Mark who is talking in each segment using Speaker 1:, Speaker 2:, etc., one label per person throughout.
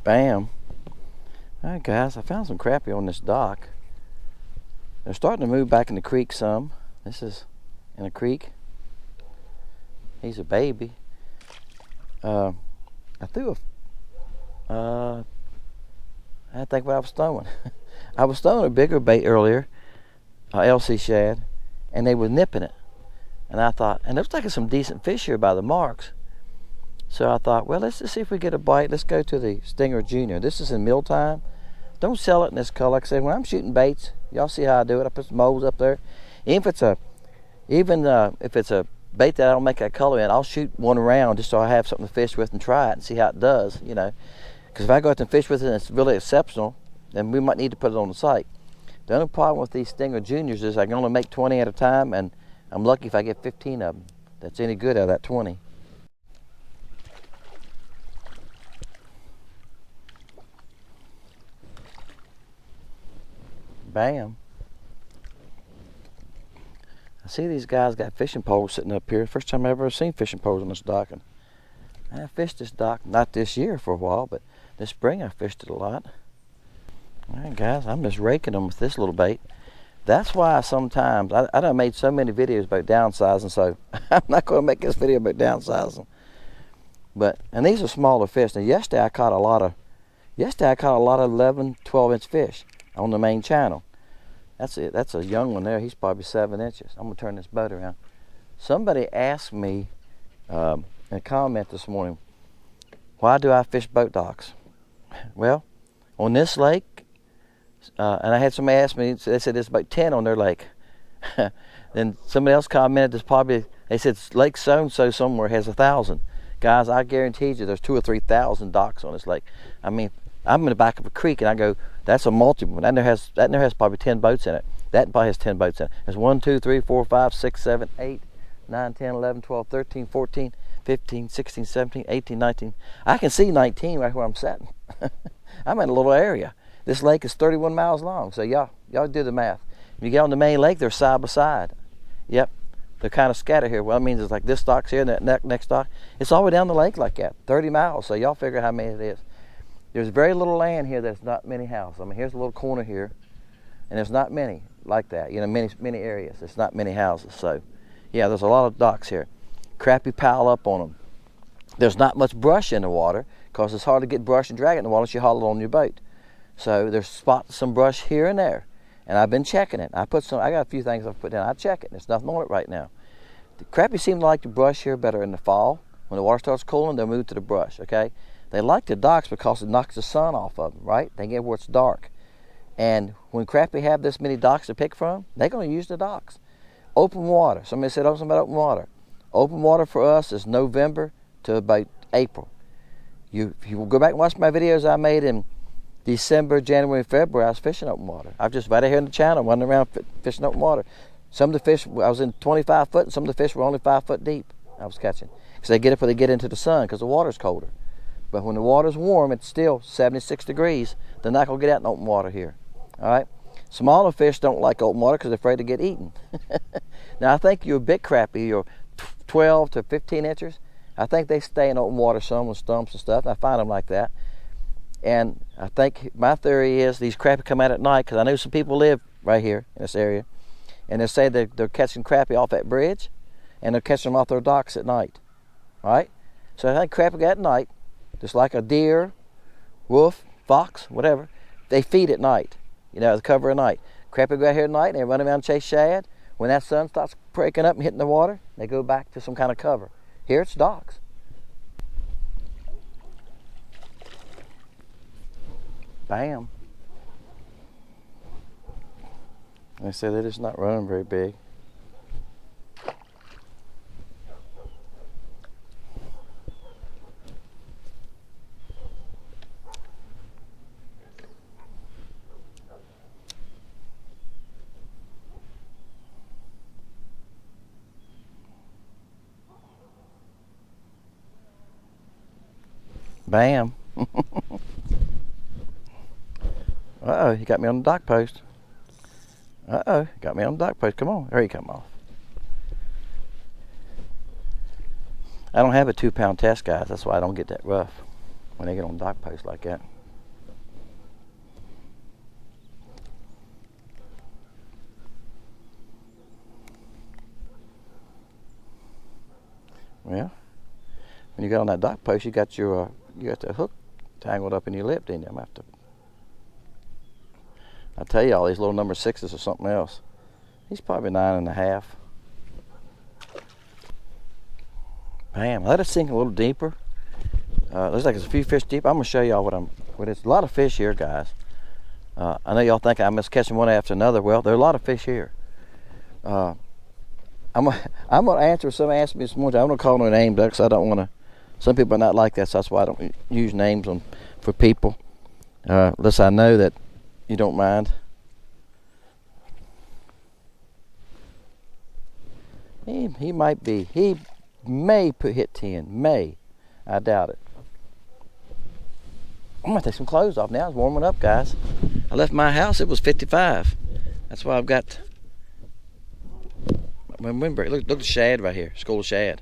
Speaker 1: Bam. Alright guys, I found some crappie on this dock. They're starting to move back in the creek some. This is in a creek. He's a baby. I threw I had to think what I was throwing. I was throwing a bigger bait earlier, LC shad, and they were nipping it. And I thought, and it was taking some decent fish here by the marks. So I thought, well, let's just see if we get a bite. Let's go to the Stinger Junior. This is in mealtime. Don't sell it in this color. Like I said, when I'm shooting baits, y'all see how I do it. I put some molds up there. Even if it's a bait that I don't make that color in, I'll shoot one round just so I have something to fish with and try it and see how it does, you know. Because if I go out and fish with it and it's really exceptional, then we might need to put it on the site. The only problem with these Stinger Juniors is I can only make 20 at a time, and I'm lucky if I get 15 of them. That's any good out of that 20. Bam. I see these guys got fishing poles sitting up here. First time I've ever seen fishing poles on this dock. And I fished this dock, not this year for a while, but this spring I fished it a lot. All right, guys, I'm just raking them with this little bait. That's why sometimes, I done made so many videos about downsizing, so I'm not going to make this video about downsizing. But, and these are smaller fish. Now yesterday I caught a lot of 11, 12-inch fish on the main channel. That's it. That's a young one there. He's probably 7 inches. I'm gonna turn this boat around. Somebody asked me in a comment this morning, why do I fish boat docks? Well, on this lake, and I had somebody ask me, they said there's about 10 on their lake. Then somebody else commented, there's probably, they said Lake so-and-so somewhere has 1,000. Guys, I guarantee you there's 2,000 or 3,000 docks on this lake. I mean, I'm in the back of a creek and I go, that's a multiple. That there has probably 10 boats in it. That probably has 10 boats in it. There's 1, 2, 3, 4, 5, 6, 7, 8, 9, 10, 11, 12, 13, 14, 15, 16, 17, 18, 19. I can see 19 right where I'm sitting. I'm in a little area. This lake is 31 miles long. So y'all do the math. When you get on the main lake, they're side by side. Yep. They're kind of scattered here. Well, that means it's like this dock's here and that next dock. It's all the way down the lake like that, 30 miles. So y'all figure how many it is. There's very little land here that's not many houses. I mean, here's a little corner here, and there's not many like that. You know, many areas. There's not many houses. So, yeah, there's a lot of docks here. Crappie pile up on them. There's not much brush in the water because it's hard to get brush and drag it in the water unless you haul it on your boat. So there's spots, some brush here and there, and I've been checking it. I got a few things I've put down. I check it. There's nothing on it right now. The crappie seem to like the brush here better in the fall. When the water starts cooling, they'll move to the brush. Okay. They like the docks because it knocks the sun off of them, right? They get where it's dark. And when crappie have this many docks to pick from, they're going to use the docks. Open water. Somebody said something about open water. Open water for us is November to about April. If you go back and watch my videos I made in December, January, and February, I was fishing open water. I was just right here in the channel, running around fishing open water. Some of the fish, I was in 25 foot, and some of the fish were only 5 foot deep I was catching. Because they get up when they get into the sun because the water's colder. But when the water's warm, it's still 76 degrees. They're not going to get out in open water here. All right? Smaller fish don't like open water because they're afraid to get eaten. Now, I think your big crappie, your 12 to 15 inches, I think they stay in open water some with stumps and stuff. I find them like that. And I think my theory is these crappie come out at night because I know some people live right here in this area. And they say they're catching crappie off that bridge and they're catching them off their docks at night. All right? So I think crappie go at night. Just like a deer, wolf, fox, whatever, they feed at night, you know, the cover of night. Crappie go out here at night and they run around and chase shad. When that sun starts breaking up and hitting the water, they go back to some kind of cover. Here it's docks. Bam. They say they're just not running very big. Bam. Uh-oh, he got me on the dock post. Uh-oh, got me on the dock post. Come on, there he come off. I don't have a 2-pound test, guys. That's why I don't get that rough when they get on dock post like that. Well, when you got on that dock post, you got the hook tangled up in your lip, didn't you? I'm gonna have to. I tell you, all these little number 6s or something else. He's probably 9.5. Bam! Let us sink a little deeper. Looks like it's a few fish deep. I'm gonna show y'all what it's. A lot of fish here, guys. I know y'all think I'm just catching one after another. Well, there are a lot of fish here. I'm gonna answer. Somebody asked me this morning. I'm gonna call no name, because I don't want to. Some people are not like that, so that's why I don't use names for people, unless I know that you don't mind. He might be. He may hit 10. May. I doubt it. I'm gonna take some clothes off now. It's warming up, guys. I left my house. It was 55. That's why I've got. Remember, look at the shad right here. School of shad.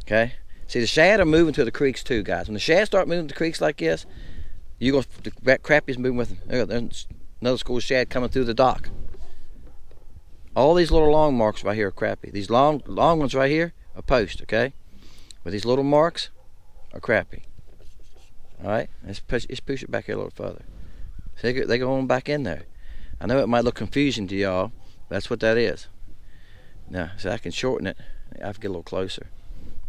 Speaker 1: Okay. See, the shad are moving to the creeks too, guys. When the shad start moving to the creeks like this, the crappie's moving with them. There's another school of shad coming through the dock. All these little long marks right here are crappie. These long ones right here are post, okay? But these little marks are crappie. All right, let's push it back here a little further. See, they go on back in there. I know it might look confusing to y'all, but that's what that is. Now, so I can shorten it. I have to get a little closer.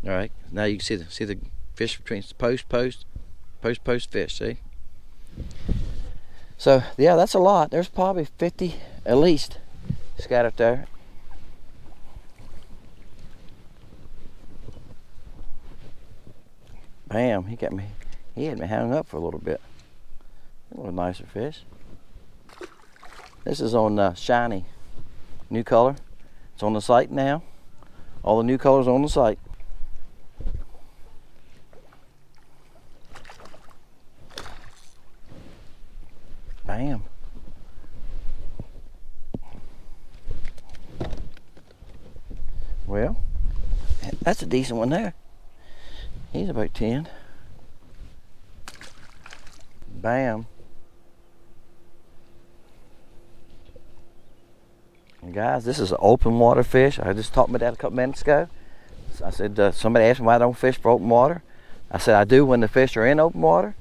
Speaker 1: All right, now you can see the fish between post fish. See? So yeah, that's a lot. There's probably 50 at least scattered there. Bam! He had me hung up for a little bit. A little nicer fish. This is on shiny, new color. It's on the site now. All the new colors on the site. Bam. Well, that's a decent one there. He's about 10. Bam. And guys, this is an open water fish. I just talked about that a couple minutes ago. I said, somebody asked me why I don't fish for open water. I said I do when the fish are in open water.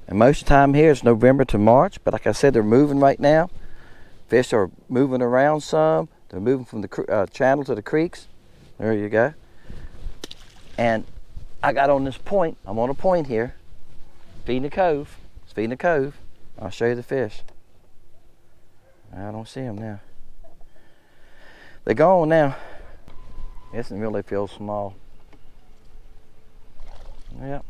Speaker 1: And most of the time here it's November to March. But like I said, they're moving right now. Fish are moving around some. They're moving from the channel to the creeks. There you go. And I got on this point. I'm on a point here. Feeding the cove. It's feeding the cove. I'll show you the fish. I don't see them now. They're gone now. This one really feels small. Yep.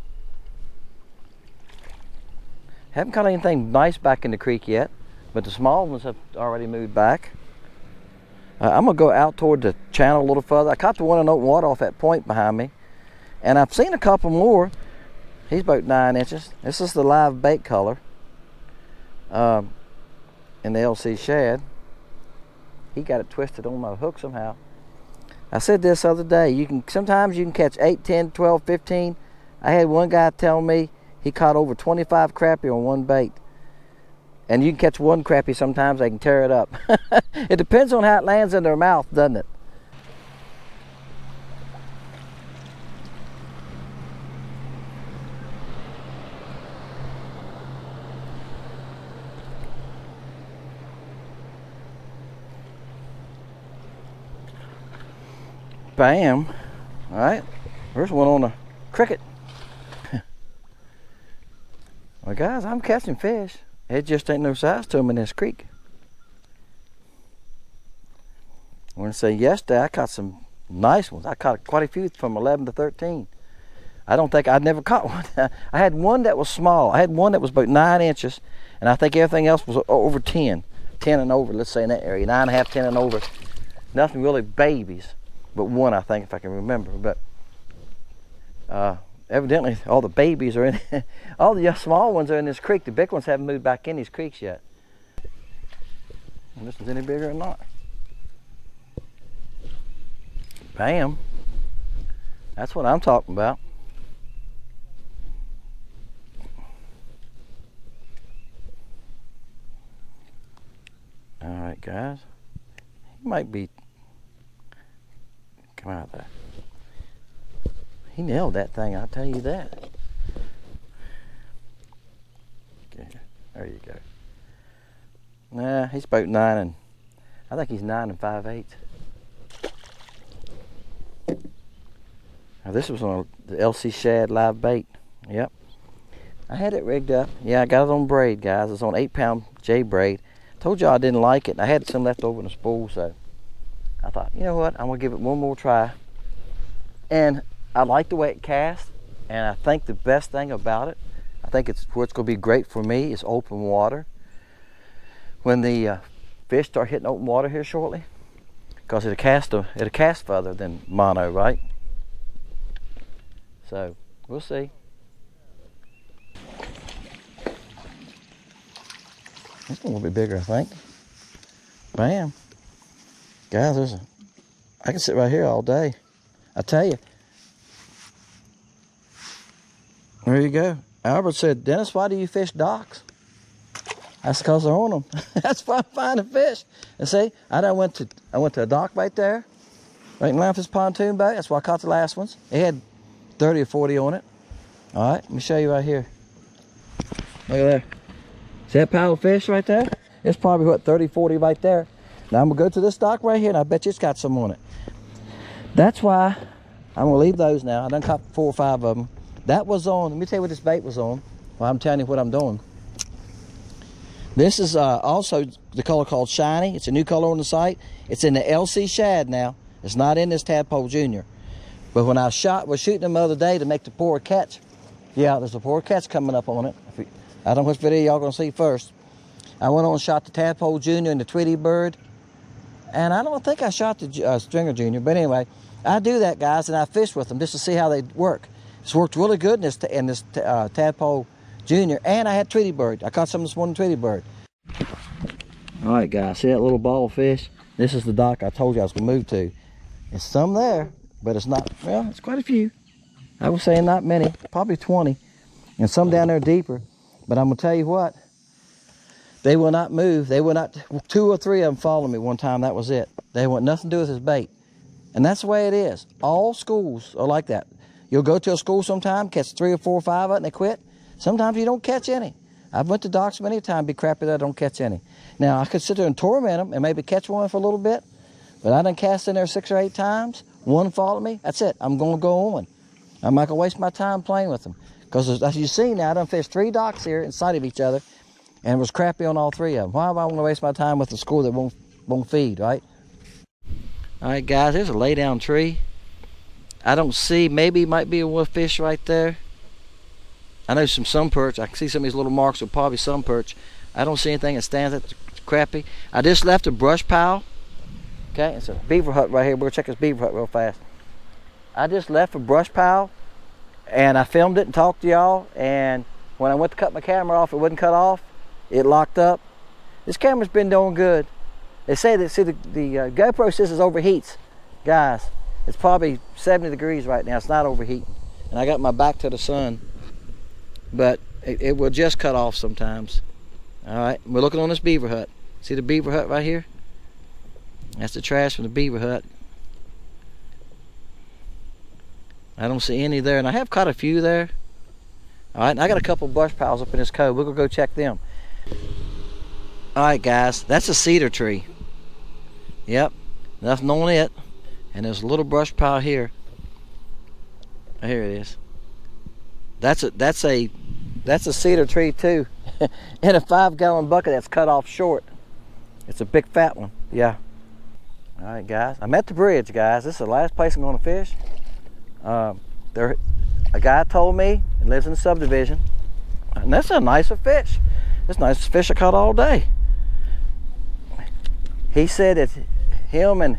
Speaker 1: Haven't caught anything nice back in the creek yet, but the small ones have already moved back. I'm gonna go out toward the channel a little further. I caught the one in open water off that point behind me, and I've seen a couple more. He's about 9 inches. This is the live bait color in the LC shad. He got it twisted on my hook somehow. I said this other day, sometimes you can catch 8, 10, 12, 15. I had one guy tell me he caught over 25 crappie on one bait. And you can catch one crappie sometimes, they can tear it up. It depends on how it lands in their mouth, doesn't it? Bam. All right, there's one on a cricket. Well, guys, I'm catching fish. It just ain't no size to them in this creek. I want to say yesterday I caught some nice ones. I caught quite a few from 11 to 13. I'd never caught one. I had one that was small. I had one that was about 9 inches, and I think everything else was over 10. 10 and over, let's say in that area. 9.5, 10 and over. Nothing really babies, but one I think, if I can remember. But evidently all the babies are in, all the small ones are in this creek. The big ones haven't moved back in these creeks yet. And this is any bigger or not. Bam. That's what I'm talking about. All right, guys. He might be, come out there. He nailed that thing, I'll tell you that. Okay, there you go. Nah, he's about 9 and, I think he's 9 5/8. Now this was on the LC Shad live bait. Yep. I had it rigged up. Yeah, I got it on braid, guys. It's on 8-pound J braid. Told y'all I didn't like it. I had some left over in the spool, so I thought, you know what, I'm gonna give it one more try. And I like the way it casts, and I think the best thing about it, I think it's what's going to be great for me is open water. When the fish start hitting open water here shortly, because it'll cast further than mono, right? So we'll see. This one will be bigger, I think. Bam, guys, I can sit right here all day. I tell you. There you go. Albert said, Dennis, why do you fish docks? That's because they're on them. That's why I'm finding fish. And see, I went to a dock right there, right in line with this pontoon boat. That's why I caught the last ones. It had 30 or 40 on it. All right, let me show you right here. Look at there. See that pile of fish right there? It's probably, what, 30, 40 right there. Now I'm gonna go to this dock right here, and I bet you it's got some on it. That's why I'm gonna leave those now. I done caught 4 or 5 of them. That was on, let me tell you what this bait was on. Well, I'm telling you what I'm doing. This is also the color called Shiny. It's a new color on the site. It's in the LC Shad now. It's not in this Tadpole Junior. But when I was shooting them the other day to make the poor catch. Yeah, there's a poor catch coming up on it. I don't know which video y'all gonna see first. I went on and shot the Tadpole Junior and the Tweety Bird. And I don't think I shot the Stringer Junior, but anyway, I do that, guys, and I fish with them just to see how they work. It's worked really good in this Tadpole Junior, and I had Tweety Bird. I caught some this morning, Tweety Bird. All right, guys, see that little ball of fish? This is the dock I told you I was gonna move to. It's some there, but it's not, well, it's quite a few. I was saying not many, probably 20, and some down there deeper. But I'm gonna tell you what, they will not move. They will not, 2 or 3 of them followed me one time, that was it. They want nothing to do with this bait. And that's the way it is. All schools are like that. You'll go to a school sometime, catch 3 or 4 or 5 of it, and they quit. Sometimes you don't catch any. I've went to docks many times, be crappy that I don't catch any. Now, I could sit there and torment them and maybe catch one for a little bit, but I done cast in there 6 or 8 times. One followed me, that's it. I'm gonna go on. I'm not gonna waste my time playing with them. Because as you see now, I done fished 3 docks here inside of each other, and it was crappy on all 3 of them. Why am I gonna waste my time with a school that won't feed, right? All right, guys, there's a lay down tree. I don't see, maybe it might be a wolf fish right there. I know some sun perch. I can see some of these little marks are probably sun perch. I don't see anything that stands at the crappie. I just left a brush pile. Okay, it's a beaver hut right here. We'll check this beaver hut real fast. I just left a brush pile, and I filmed it and talked to y'all, and when I went to cut my camera off, it wouldn't cut off. It locked up. This camera's been doing good. They say that, see, the GoPro says it overheats. Guys, it's probably 70 degrees right now. It's not overheating. And I got my back to the sun. But it will just cut off sometimes. All right, we're looking on this beaver hut. See the beaver hut right here? That's the trash from the beaver hut. I don't see any there, and I have caught a few there. All right, and I got a couple brush piles up in this cove. We're gonna go check them. All right, guys, that's a cedar tree. Yep, nothing on it. And there's a little brush pile here. Here it is. That's a cedar tree too. In a 5-gallon bucket that's cut off short. It's a big fat one. Yeah. All right, guys. I'm at the bridge, guys. This is the last place I'm going to fish. A guy told me he lives in the subdivision, and that's a nicer fish. It's the nicest fish I caught all day. He said it's him and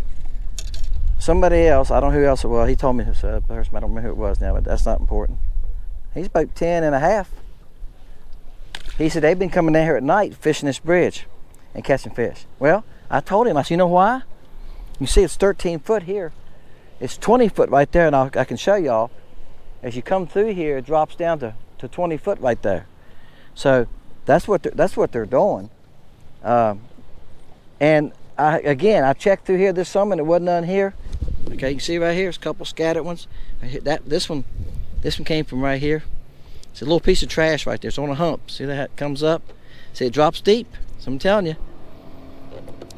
Speaker 1: somebody else. I don't know who else it was. He told me his person. I don't remember who it was now, but that's not important. He's about 10 and a half. He said they've been coming down here at night fishing this bridge and catching fish. Well, I told him, I said, you know why? You see it's 13 foot here. It's 20 foot right there, and I can show y'all. As you come through here, it drops down to 20 foot right there. So that's what they're doing. And I checked through here this summer and it wasn't none here. Okay, you can see right here, there's a couple scattered ones. This one came from right here. It's a little piece of trash right there. It's on a hump. See that it comes up? See, it drops deep. So I'm telling you.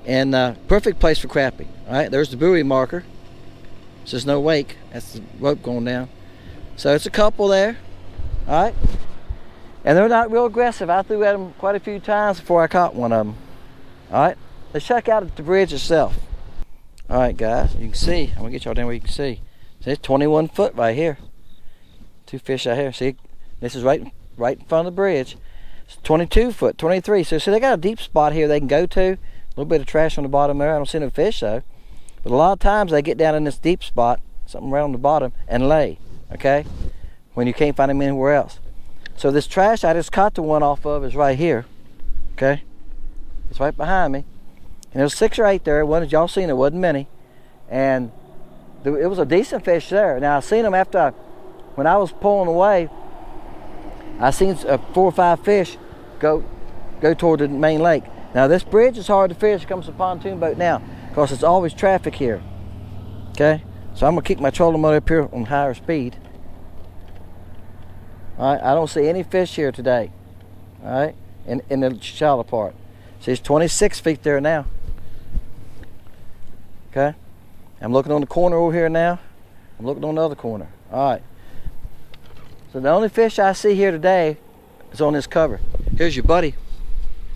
Speaker 1: And perfect place for crappie. All right, there's the buoy marker. Says no wake. That's the rope going down. So it's a couple there. All right. And they're not real aggressive. I threw at them quite a few times before I caught one of them. All right. Let's check out at the bridge itself. All right, guys. You can see. I'm gonna get y'all down where you can see. See, it's 21 foot right here. Two fish out here. See, this is right in front of the bridge. It's 22 foot, 23. So see, they got a deep spot here they can go to. A little bit of trash on the bottom there. I don't see no fish though. But a lot of times they get down in this deep spot, something right on the bottom, and lay. Okay, when you can't find them anywhere else. So this trash I just caught the one off of is right here. Okay, it's right behind me. And there's 6 or 8 there. It wasn't, y'all seen it, wasn't many. And it was a decent fish there. Now I seen them after when I was pulling away, I seen 4 or 5 fish go toward the main lake. Now this bridge is hard to fish. It comes a pontoon boat now because it's always traffic here. Okay, so I'm gonna keep my trolling motor up here on higher speed. All right, I don't see any fish here today. All right, in the shallow part. See, it's 26 feet there now. Okay, I'm looking on the corner over here now. I'm looking on the other corner. All right. So the only fish I see here today is on this cover. Here's your buddy.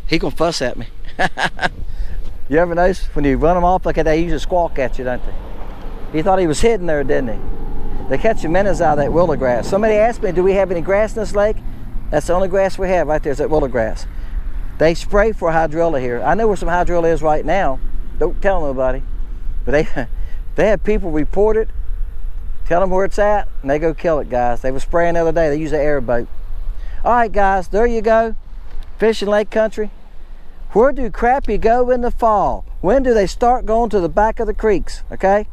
Speaker 1: He gonna fuss at me. You ever notice when you run them off like that, they usually squawk at you, don't they? He thought he was hidden there, didn't he? They catch the minnows out of that willow grass. Somebody asked me, do we have any grass in this lake? That's the only grass we have right there is that willow grass. They spray for hydrilla here. I know where some hydrilla is right now. Don't tell nobody. But they have people report it, tell them where it's at, and they go kill it, guys. They were spraying the other day. They use an airboat. All right, guys, there you go. Fishing lake country. Where do crappie go in the fall? When do they start going to the back of the creeks? Okay.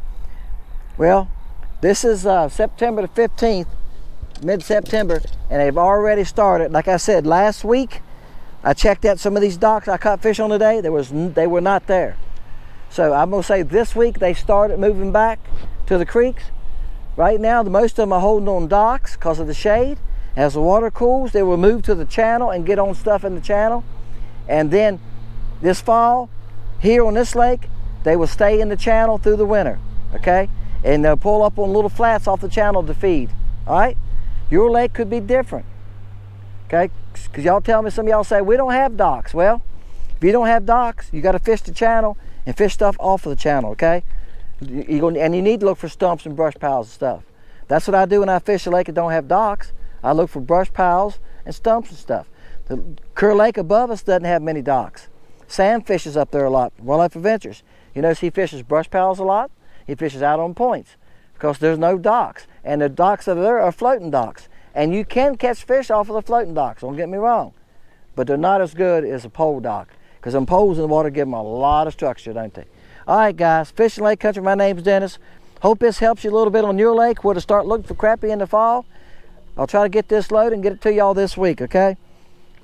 Speaker 1: Well, this is September the 15th, mid-September, and they've already started. Like I said, last week, I checked out some of these docks I caught fish on today. They were not there. So I'm gonna say this week they started moving back to the creeks. Right now, most of them are holding on docks because of the shade. As the water cools, they will move to the channel and get on stuff in the channel. And then this fall, here on this lake, they will stay in the channel through the winter, okay? And they'll pull up on little flats off the channel to feed, all right? Your lake could be different, okay? Because y'all tell me, some of y'all say, we don't have docks. Well, if you don't have docks, you got to fish the channel and fish stuff off of the channel, okay? And you need to look for stumps and brush piles and stuff. That's what I do when I fish a lake that don't have docks. I look for brush piles and stumps and stuff. The Kerr Lake above us doesn't have many docks. Sam fishes up there a lot, Wildlife Adventures. You notice he fishes brush piles a lot. He fishes out on points because there's no docks. And the docks that are there are floating docks. And you can catch fish off of the floating docks, don't get me wrong. But they're not as good as a pole dock. Because them poles in the water give them a lot of structure, don't they? All right, guys, Fishing Lake Country, my name's Dennis. Hope this helps you a little bit on your lake where to start looking for crappie in the fall. I'll try to get this loaded and get it to y'all this week, okay?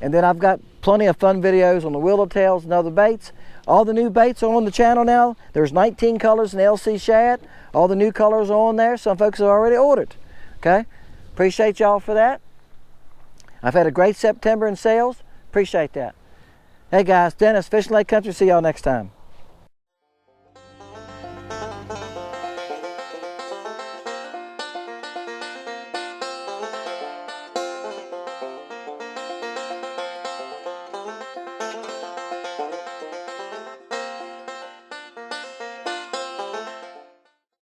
Speaker 1: And then I've got plenty of fun videos on the willowtails and other baits. All the new baits are on the channel now. There's 19 colors in LC shad. All the new colors are on there. Some folks have already ordered, okay? Appreciate y'all for that. I've had a great September in sales. Appreciate that. Hey guys, Dennis, Fishing Lake Country. See y'all next time.